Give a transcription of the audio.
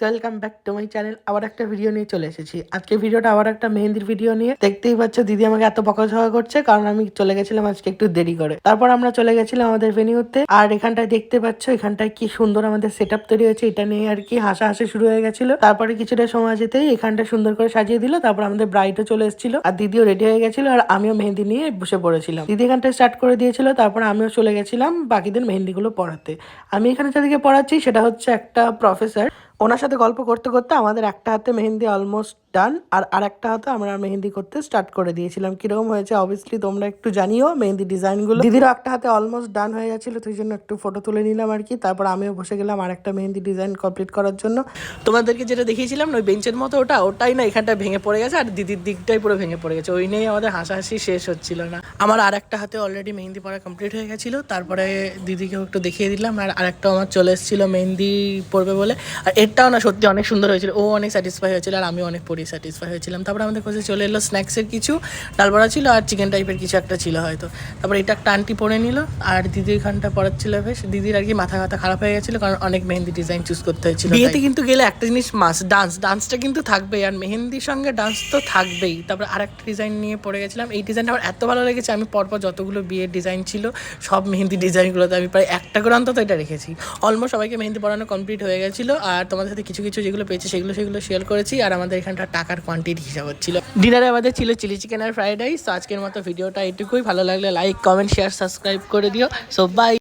Welcome back to my channel. আবার একটা video নিয়ে চলে এসেছি। আজকে ভিডিওটা আবার একটা মেহেন্দির ভিডিও নিয়ে। দেখতেই পাচ্ছ দিদি আমাকে এত বকাঝকা করছে কারণ আমি চলে গেছিলাম আজকে একটু দেরি করে। তারপর আমরা চলে গেছিলাম আমাদের ভেনিউতে। আর এখানটায় দেখতে পাচ্ছ এখানটায় কি সুন্দর আমাদের সেট আপ তৈরি হয়েছে, এটা নিয়ে আর কি হাসাহাসি শুরু হয়ে গেছিল। তারপরে কিছুটা সময় যেতেই এখানটা সুন্দর করে সাজিয়ে দিল। তারপর আমাদের ব্রাইডও চলে এসেছিল আর দিদিও রেডি হয়ে গেছিল আর আমিও মেহেন্দি নিয়ে বসে পড়েছিলাম। দিদি এখানটা স্টার্ট করে দিয়েছিল, তারপর আমিও চলে গেছিলাম বাকিদের মেহেন্দিগুলো পড়াতে। আমি এখানে যাদেরকে পড়াচ্ছি সেটা হচ্ছে একটা প্রফেসর। ওনার সাথে গল্প করতে করতে আমাদের একটা হাতে মেহেন্দি অলমোস্ট ডান আর একটা হাতে আমরা মেহেন্দি করতে স্টার্ট করে দিয়েছিলাম। কিরকম হয়েছে অবভিয়াসলি তোমরা একটু জানিও মেহেন্দি ডিজাইনগুলো। দিদিরও একটা হাতে অলমোস্ট ডান হয়ে গেছিল, সেই জন্য একটু ফটো তুলে নিলাম আর কি। তারপর আমিও বসে গেলাম আর একটা মেহেন্দি ডিজাইন কমপ্লিট করার জন্য। তোমাদেরকে যেটা দেখিয়েছিলাম ওই বেঞ্চের মতো ওটাই না এখানটা ভেঙে পড়ে গেছে আর দিদির দিকটাই পুরো ভেঙে পড়ে গেছে। ওই নিয়েই আমাদের হাসাহাসি শেষ হচ্ছিল না। আমার আর একটা হাতে অলরেডি মেহেন্দি পড়া কমপ্লিট হয়ে গেছিল। তারপরে দিদিকেও একটু দেখিয়ে দিলাম আর আরেকটাও আমার চলে এসেছিলো মেহেন্দি পড়বে বলে। আর এটাও না সত্যি অনেক সুন্দর হয়েছিল, ও অনেক স্যাটিসফাই হয়েছিল আর আমি অনেক স্যাটিসফাই হয়েছিলাম। তারপরে আমাদের কাছে চলে এলো স্ন্যাক্সের কিছু, ডাল বড়া ছিল আর চিকেন টাইপের কিছু একটা ছিল হয়তো। তারপরে এটা একটা আন্টি পরে নিল আর দিদি এখানটা পড়াচ্ছিল বেশ। দিদির আর কি মাথা খারাপ হয়ে গেছিলো কারণ অনেক মেহেন্দি ডিজাইন চুজ করতে হয়েছিল। বিয়েতে কিন্তু গেলে একটা জিনিস মাস্ট, ডান্সটা কিন্তু থাকবেই আর মেহেন্দির সঙ্গে ডান্স তো থাকবেই। তারপরে আর একটা ডিজাইন নিয়ে পড়ে গেছিলাম। এই ডিজাইনটা আমার এত ভালো লেগেছে, আমি পরপর যতগুলো বিয়ের ডিজাইন ছিল সব মেহেন্দি ডিজাইনগুলোতে আমি প্রায় একটা করে অন্তত এটা রেখেছি। অলমোস্ট সবাইকে মেহেন্দি পড়ানো কমপ্লিট হয়ে গেছিলো আর তোমাদের সাথে কিছু কিছু যেগুলো পেয়েছি সেগুলো শেয়ার করেছি। আর আমাদের এখানটা টাকার কোয়ান্টিটি হিসাব হচ্ছিল। ডিনারে আমাদের ছিল চিলি চিকেন আর ফ্রাইড রাইস। আজকের মতো ভিডিওটা এইটুকুই। ভালো লাগলে লাইক, কমেন্ট, শেয়ার, সাবস্ক্রাইব করে দিও। So by.